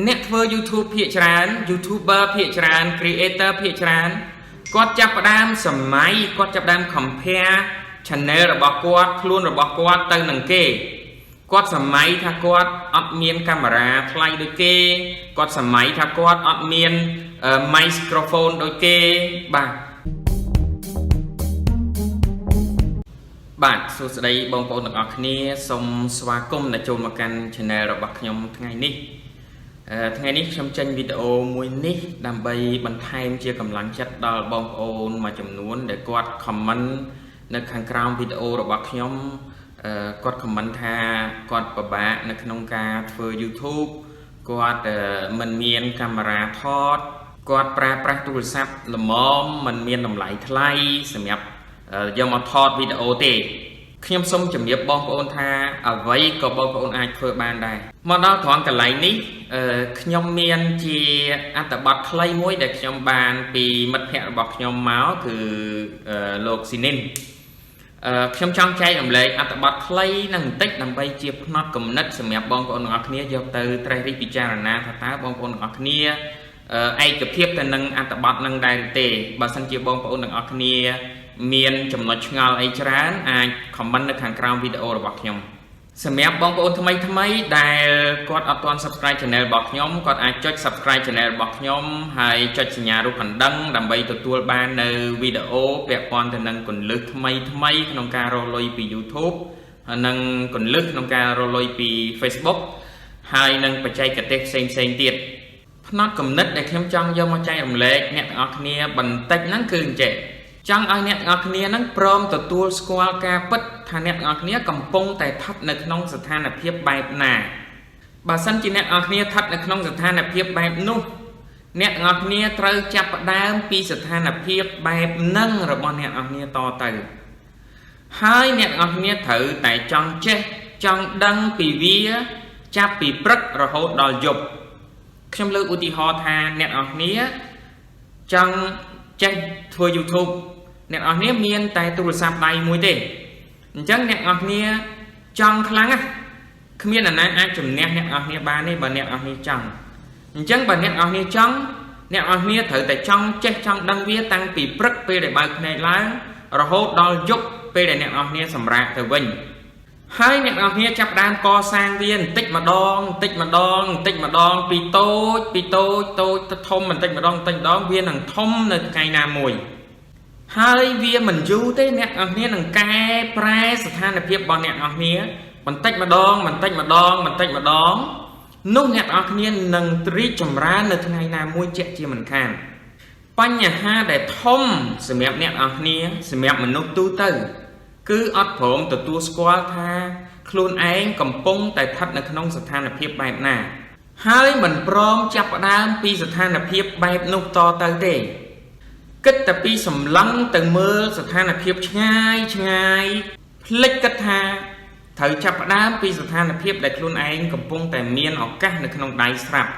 អ្នកធ្វើ YouTube ភាគច្រើន YouTuber ភាគច្រើន Creator ភាគច្រើនគាត់ចាប់ផ្ដើមសម័យគាត់ចាប់ផ្ដើម compare channel របស់គាត់ខ្លួនរបស់គាត់ទៅនឹងគេគាត់សម័យថាគាត់អត់មានកាមេរ៉ាថ្លៃដូចគេគាត់សម័យថាគាត់អត់មាន microphone ដូចគេបាទសួស្តីបងប្អូនទាំងអស់គ្នាសូមស្វាគមន៍ដល់ចូលមកកាន់ channel របស់ខ្ញុំថ្ងៃនេះខ្ញុំចេញវីដេអូមួយនេះដើម្បីបន្ថែមជាកម្លាំងចិត្តដល់បងប្អូនមួយចំនួនដែលគាត់ comment នៅខាងក្រោមវីដេអូរបស់ខ្ញុំគាត់ comment ថាគាត់ពិបាកនៅក្នុងការធ្វើ YouTube គាត់មិនមានកាមេរ៉ាថតគាត់ប្រើប្រាស់ទូរស័ព្ទល្មមមិនមានតម្លៃថ្លៃសម្រាប់យកមកថតវីដេអូទេខ្ញុំសូមជម្រាបបងប្អូនថាអ្វីក៏បងប្អូនអាចធ្វើបានដែរមកដល់ត្រង់កន្លែងនេះខ្ញុំមានជាអត្ថបទខ្លីមួយដែលខ្ញុំបានពីមិត្តភ័ក្តិរបស់ខ្ញុំមកគឺលោកស៊ីនិនខ្ញុំចង់ចែករំលែកអត្ថបទខ្លីនឹងបន្តិចដើម្បីជាផ្នត់គំនិតសម្រាប់បងប្អូនទាំងអស់គ្នាយកទៅត្រិះរិះពិចារណាថាតើបងប្អូនទាំងអស់គ្នាឯកភាពទៅនឹងអត្ថបទនឹងដែរទេបើសិនជាបងប្អូនទាំងអស់គ្នាមានចំណុចឆ្ងល់អីច្រើនអាច comment នៅខាងក្រោមវីដេអូរបស់ខ្ញុំសម្រាប់បងប្អូនថ្មីដែលគាត់អត់ទាន់ subscribe channel របស់ខ្ញុំគាត់អាចចុច subscribe channel របស់ខ្ញុំហើយចុចសញ្ញារូបកណ្ដឹងដើម្បីទទួលបាននៅវីដេអូពាក់ព័ន្ធទៅនឹងគន្លឹះថ្មីក្នុងការរកលុយពី YouTube ហើយនិងគន្លឹះក្នុងការរកលុយពី Facebook ហើយនិងបច្ចេកទេសផ្សេងទៀតផ្នត់គំនិតដែលខ្ញុំចង់យកមកចែករំលែកអ្នកទាំងអស់គ្នាបន្តិចហ្នឹងគឺអញ្ចឹងចង់ឲ្យអ្នកទាំងអស់គ្នានឹងព្រមទទួលស្គាល់ការពិតថាអ្នកទាំងអស់គ្នាកំពុងតែស្ថិតនៅក្នុងស្ថានភាពបែបណាបើសិនជាអ្នកទាំងអស់គ្នាស្ថិតនៅក្នុងស្ថានភាពបែបនោះអ្នកទាំងអស់គ្នាត្រូវចាប់ផ្ដើមពីស្ថានភាពបែបហ្នឹងរបស់អ្នកទាំងអស់គ្នាតទៅហើយអ្នកទាំងអស់គ្នាត្រូវតែចង់ចេះចង់ដឹងពីវាចាប់ពីព្រឹករហូតដល់យប់ខ្ញុំលើកឧទាហរណ៍ថាអ្នកទាំងអស់គ្នាចង់ចេះធ្វើ YouTube អ្នកនរគ្នាមានតែទូរស័ព្ទដៃមួយទេអញ្ចឹងអ្នកនរគ្នាចង់ខ្លាំងណាស់គ្មានអ្នកណាអាចជំនះអ្នកនរគ្នាបានទេបើអ្នកនរគ្នាចង់អញ្ចឹងបើអ្នកនរគ្នាចង់អ្នកនរគ្នាត្រូវតែចង់ចេះចង់ដឹងវាតាំងពីព្រឹកពេលដែលបើកភ្នែកឡើងរហូតដល់យប់ពេលដែលអ្នកនរគ្នាសម្រាកទៅវិញហើយអ្នកនរគ្នាចាប់ដើមកសាងវាបន្តិចម្ដងពីតូចទៅធំបន្តិចម្ដងវានឹងធំនៅថ្ងៃណាមួយហើយវាមិនយូរទេអ្នកនរគ្នានឹងកែប្រែស្ថានភាពរបស់អ្នកនរគ្នាបន្តិចម្ដងនោះអ្នកនរគ្នានឹងរីកចម្រើននៅថ្ងៃណាមួយជាក់ជាមិនខានបញ្ហាដែលធំសម្រាប់អ្នកនរគ្នាសម្រាប់មនុស្សទូទៅគឺអត់ព្រមទទួលស្គាល់ថាខ្លួនឯងកំពុងតែស្ថិតនៅក្នុងស្ថានភាពបែបណាហើយមិនព្រមចាប់ផ្ដើមពីស្ថានភាពបែបនោះតទៅទេគិតតែពីសម្លឹងទៅមើលស្ថានភាពឆ្ងាយភ្លេចគិតថាត្រូវចាប់ផ្ដើមពីស្ថានភាពដែលខ្លួនឯងកំពុងតែមានឱកាសនៅក្នុងដៃស្រាប់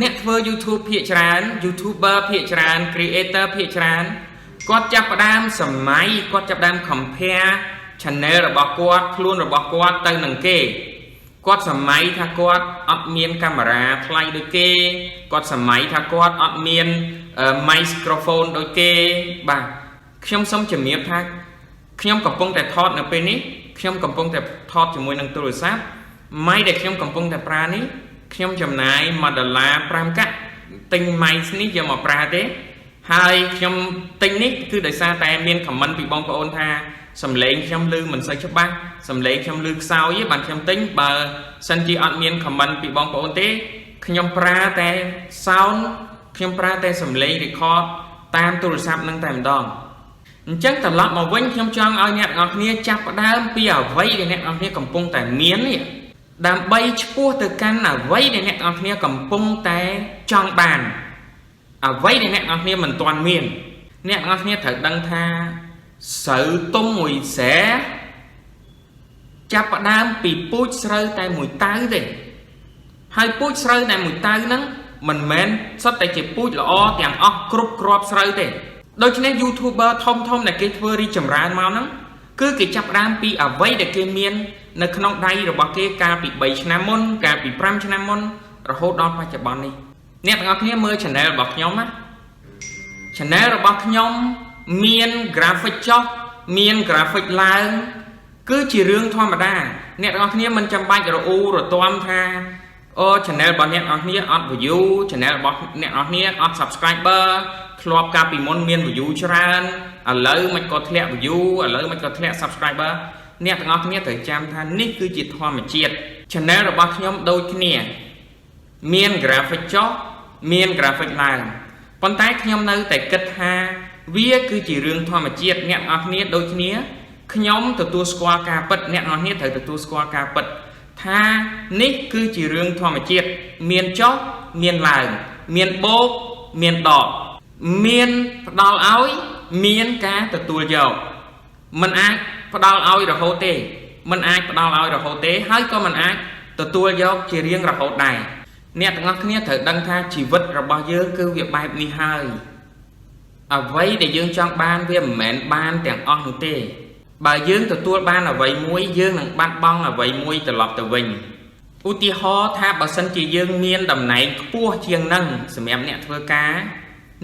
អ្នកធ្វើ YouTube ភាគច្រើន YouTuber ភាគច្រើន Creator ភាគច្រើនគាត់ចាប់ផ្ដើមសម័យគាត់ចាប់ផ្ដើម compare channel របស់គាត់ខ្លួនរបស់គាត់ទៅនឹងគេគាត់សម័យថាគាត់អត់មានកាមេរ៉ាថ្លៃដូចគេគាត់សម័យថាគាត់អត់មាន microphone ដូចគេបាទខ្ញុំសូមជំរាបថាខ្ញុំកំពុងតែថតនៅពេលនេះខ្ញុំកំពុងតែថតជាមួយនឹងទូរស័ព្ទម៉ៃដែលខ្ញុំកំពុងតែប្រើនេះខ្ញុំចំណាយ$1.5កាក់ទិញម៉ៃនេះយកមកប្រើទេហើយខ្ញុំទិញនេះគឺដោយសារតែមាន comment ពីបងប្អូនថាសំឡេងខ្ញុំឮមិនសូវច្បាស់សំឡេងខ្ញុំឮខ្សោយទេបានខ្ញុំទិញបើសិនជាអត់មាន comment ពីបងប្អូនទេខ្ញុំប្រើតែ sound ខ្ញុំប្រើតែសំឡេង record តាមទូរស័ព្ទនឹងតែម្ដងអញ្ចឹងត្រឡប់មកវិញខ្ញុំចង់ឲ្យអ្នកទាំងអស់គ្នាចាប់ផ្ដើមពីអ្វីដែលអ្នកទាំងអស់គ្នាកំពុងតែមាននេះដើម្បីឆ្ពោះទៅកាន់អ្វីដែលអ្នកទាំងអស់គ្នាកំពុងតែចង់បានអ្វីដែលអ្នកទាំងអស់គ្នាមិនទាន់មានអ្នកទាំងអស់គ្នាត្រូវដឹងថាស្រូវទុំមួយស្រែចាប់ផ្ដើមពីពូជស្រូវតែមួយតៅទេហើយពូជស្រូវតែមួយតៅហ្នឹងមិនមែនសុទ្ធតែជាពូជល្អទាំងអស់គ្រប់គ្រាប់ស្រូវទេដូច្នេះ YouTuber ធំដែលគេធ្វើរីកចម្រើនមកហ្នឹងគឺគេចាប់ផ្ដើមពីអ្វីដែលគេមាននៅក្នុងដៃរបស់គេកាលពី3ឆ្នាំមុនកាលពី5ឆ្នាំមុន រហូតដល់បច្ចុប្បន្ននេះអ្នកទាំងអស់គ្នាមើល channel របស់ខ្ញុំណា channel របស់ខ្ញុំមាន graphic ចុះមាន graphic ឡើងគឺជារឿងធម្មតាអ្នកទាំងអស់គ្នាមិនចាំបាច់រអ៊ូរទាំថាអូ channel របស់អ្នកទាំងអស់គ្នាអត់ view channel របស់អ្នកទាំងអស់គ្នាអត់ subscriber ធ្លាប់កាលពីមុនមាន view ច្រើនឥឡូវមិនក៏ធ្លាក់ view ឥឡូវមិនក៏ធ្លាក់ subscriber អ្នកទាំងអស់គ្នាត្រូវចាំថានេះគឺជាធម្មជាតិ channel របស់ខ្ញុំដូចគ្នាមាន graphic ចុះមាន graphic ឡើងប៉ុន្តែខ្ញុំនៅតែគិតថាវាគឺជារឿងធម្មជាតិអ្នកទាំងអស់គ្នាដូចគ្នាខ្ញុំទទួលស្គាល់ការពិតអ្នកទាំងអស់គ្នាត្រូវទទួលស្គាល់ការពិតថានេះគឺជារឿងធម្មជាតិមានចុះមានឡើងមានបូកមានដកមានផ្ដល់ឲ្យមានការទទួលយកមិនអាចផ្ដល់ឲ្យរហូតទេមិនអាចផ្ដល់ឲ្យរហូតទេហើយក៏មិនអាចទទួលយកជារៀងរហូតដែរអ្នកទាំងអស់គ្នាត្រូវដឹងថាជីវិតរបស់យើងគឺវាបែបនេះហើយអ្វីដែលយើងចង់បានវាមិនមែនបានទាំងអស់នោះទេបើយើងទទួលបានអ្វីមួយយើងនឹងបាត់បង់អ្វីមួយត្រឡប់ទៅវិញឧទាហរណ៍ថាបើសិនជាយើងមានតំណែងខ្ពស់ជាងនឹងសម្រាប់អ្នកធ្វើការ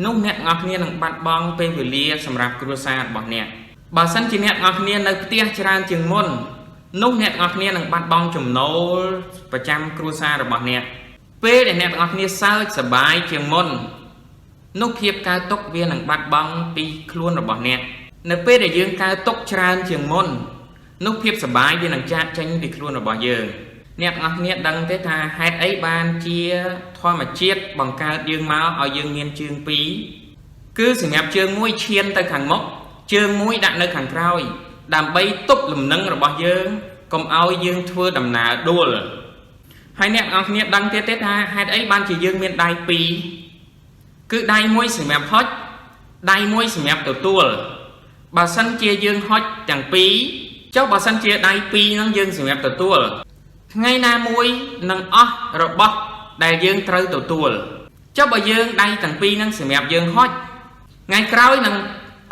នោះអ្នកទាំងអស់គ្នានឹងបាត់បង់ពេលវេលាសម្រាប់គ្រួសាររបស់អ្នកបើសិនជាអ្នកទាំងអស់គ្នានៅផ្ទះច្រើនជាងមុននោះអ្នកទាំងអស់គ្នានឹងបាត់បង់ចំណូលប្រចាំគ្រួសាររបស់អ្នកពេលដែលអ្នកទាំងអស់គ្នាសើចសប្បាយជាងមុននោះភាពកើតទុកវានឹងបាត់បង់ពីខ្លួនរបស់អ្នកនៅពេលដែលយើងកើតទុកច្រើនជាងមុននោះភាពសប្បាយវានឹងចាកចេញពីខ្លួនរបស់យើងអ្នកទាំងអស់គ្នាដឹងទេថាហេតុអីបានជាធម្មជាតិបង្កើតយើងមកឲ្យយើងមានជើងពីរគឺសម្រាប់ជើងមួយឈានទៅខាងមុខជើងមួយដាក់នៅខាងក្រោយដើម្បីទប់លំនឹងរបស់យើងកុំឲ្យយើងធ្វើដំណើរដួលហើយអ្នកទាំងអស់គ្នាដឹងទេថាហេតុអីបានជាយើងមានដៃពីរគឺដៃមួយសម្រាប់ហុចដៃមួយសម្រាប់ទទួលបើសិនជាយើងហុចទាំងពីរចុះបើសិនជាដៃពីរហ្នឹងយើងសម្រាប់ទទួលថ្ងៃណាមួយនឹងអស់របស់ដែលយើងត្រូវទទួលចុះបើយើងដៃទាំងពីរហ្នឹងសម្រាប់យើងហុចថ្ងៃក្រោយនឹង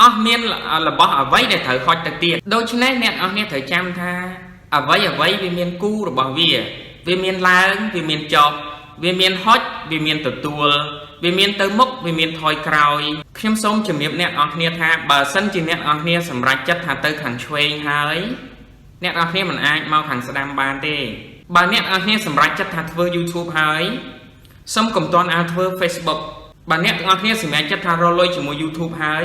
អស់មានរបស់អ្វីដែលត្រូវហុចទៅទៀតដូច្នេះអ្នកអស់គ្នាត្រូវចាំថាអ្វីអ្វីវាមានគូរបស់វាមានឡើងវាមានចុះវាមានហុចវាមានទទួលវាមានទៅមុខវាមានថយក្រោយខ្ញុំសូមជម្រាបអ្នកនរគ្នាថាបើសិនជាអ្នកនរគ្នាសម្រេចចិត្តថាទៅខាងឆ្វេងហើយអ្នកនរគ្នាមិនអាចមកខាងស្ដាំបានទេបើអ្នកនរគ្នាសម្រេចចិត្តថាធ្វើ YouTube ហើយសូមកុំទាន់អាចធ្វើ Facebook បើអ្នកនរគ្នាសម្រេចចិត្តថារកលុយជាមួយ YouTube ហើយ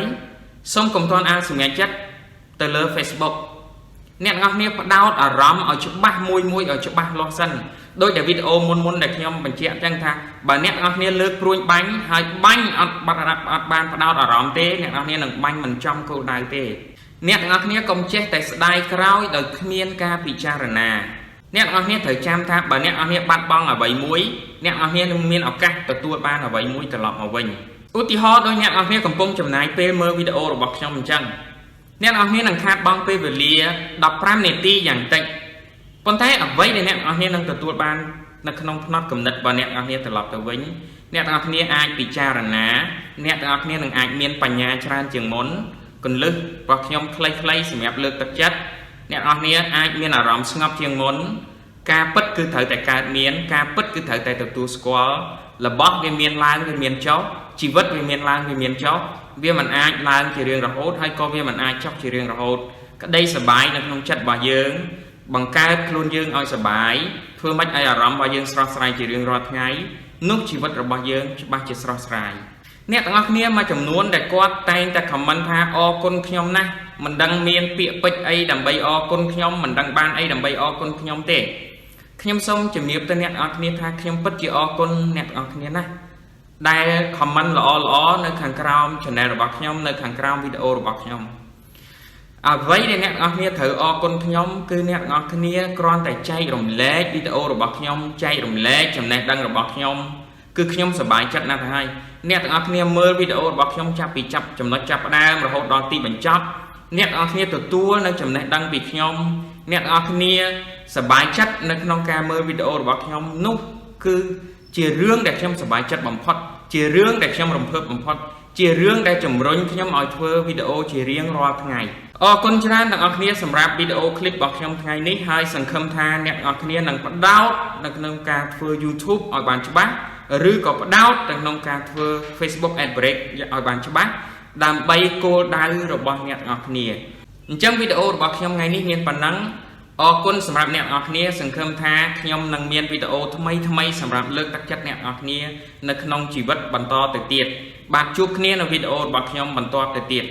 សូមកុំទាន់អាចសម្រេចចិត្តទៅលើ Facebook អ្នកនរគ្នាផ្ដោតអារម្មណ៍ឲ្យច្បាស់មួយឲ្យច្បាស់លាស់សិនដោយតែវីដេអូមុនដែលខ្ញុំបញ្ជាក់អញ្ចឹងថាបើអ្នកនរគ្នាលើកព្រួយបាញ់ហើយបាញ់អត់បានផ្ដោតអារម្មណ៍ទេអ្នកនរគ្នានឹងបាញ់មិនចំគោលដៅទេអ្នកនរគ្នាកុំចេះតែស្ដាយក្រោយដោយគ្មានការពិចារណាអ្នកនរគ្នាត្រូវចាំថាបើអ្នកនរគ្នាបាត់បង់អ្វីមួយអ្នកនរគ្នានឹងមានឱកាសទទួលបានអ្វីមួយត្រឡប់មកវិញឧទាហរណ៍ដោយអ្នកនរគ្នាកំពុងចំណាយពេលមើលវីដេអូរបស់ខ្ញុំអញ្ចឹងអ្នកនរគ្នានឹងខាតបង់ពេលវេលា15នាទីយ៉ាងតិចប៉ុន្តែអ្វីដែលអ្នកនរគ្នានឹងទទួលបាននៅក្នុងផ្នត់គំនិតរបស់អ្នកនរគ្នាត្រឡប់ទៅវិញអ្នកនរគ្នាអាចពិចារណាអ្នកនរគ្នានឹងអាចមានបញ្ញាច្រើនជាងមុនគន្លឹះរបស់ខ្ញុំខ្លីៗសម្រាប់លើកទឹកចិត្តអ្នកនរគ្នាអាចមានអារម្មណ៍ស្ងប់ជាងមុនការពិតគឺត្រូវតែកើតមានការពិតគឺត្រូវតែទទួលស្គាល់របស់វាមានឡើងវាមានចុះជីវិតវាមានឡើងវាមានចុះវាមិនអាចឡើងជារៀងរហូតហើយក៏វាមិនអាចចុះជារៀងរហូតក្តីសប្បាយនៅក្នុងចិត្តរបស់យើងបង្កើតខ្លួនយើងឲ្យសប្បាយធ្វើម៉េចឲ្យអារម្មណ៍របស់យើងស្រស់ស្រាយជារៀងរាល់ថ្ងៃនោះជីវិតរបស់យើងច្បាស់ជាស្រស់ស្រាយអ្នកទាំងអស់គ្នាមួយចំនួនដែលគាត់តែងតែខមមិនថាអរគុណខ្ញុំណាស់មិនដឹងមានពាក្យពេចន៍អីដើម្បីអរគុណខ្ញុំមិនដឹងបានអីដើម្បីអរគុណខ្ញុំទេខ្ញុំសូមជំរាបទៅអ្នកទាំងអស់គ្នាថាខ្ញុំពិតជាអរគុណអ្នកទាំងអស់គ្នាណាស់ដែលខមមិនល្អនៅខាងក្រោម channel របស់ខ្ញុំនៅខាងក្រោមវីដេអូរបស់ខ្ញុំអ្វីដែលអ្នកទាំងអស់គ្នាត្រូវអរគុណខ្ញុំគឺអ្នកទាំងអស់គ្នាគ្រាន់តែចែករំលែកវីដេអូរបស់ខ្ញុំចែករំលែកចំណេះដឹងរបស់ខ្ញុំគឺខ្ញុំសប្បាយចិត្តណាស់ទៅហើយអ្នកទាំងអស់គ្នាមើលវីដេអូរបស់ខ្ញុំចាប់ពីចំណុចចាប់ផ្ដើមរហូតដល់ទីបញ្ចប់អ្នកទាំងអស់គ្នាទទួលនៅចំណេះដឹងពីខ្ញុំអ្នកទាំងអស់គ្នាសប្បាយចិត្តនៅក្នុងការមើលវីដេអូរបស់ខ្ញុំនោះគឺជារឿងដែលខ្ញុំសប្បាយចិត្តបំផុត ជារឿងដែលខ្ញុំរំភើបបំផុតជារឿងដែលជំរុញខ្ញុំឲ្យធ្វើវីដេអូជារៀងរាល់ថ្ងៃអរគុណច្រើនអ្នកនរគ្នាសម្រាប់វីដេអូឃ្លីបរបស់ខ្ញុំថ្ងៃនេះហើយសង្ឃឹមថាអ្នកនរគ្នានឹងបដោតនៅក្នុងការធ្វើ YouTube ឲ្យបានច្បាស់ឬក៏បដោតនៅក្នុងការធ្វើ Facebook Ad Break ឲ្យបានច្បាស់ដើម្បីគោលដៅរបស់អ្នកនរគ្នាអញ្ចឹងវីដេអូរបស់ខ្ញុំថ្ងៃនេះមានប៉ុណ្ណឹងអរគុណសម្រាប់អ្នកនរគ្នាសង្ឃឹមថាខ្ញុំនឹងមានវីដេអូថ្មីសម្រាប់លើកទឹកចិត្តអ្នកនរគ្នានៅក្នុងជីវិតបន្តទៅទៀតបាទជួបគ្នានៅវីដេអូរបស់ខ្ញុំបន្តទៅទៀត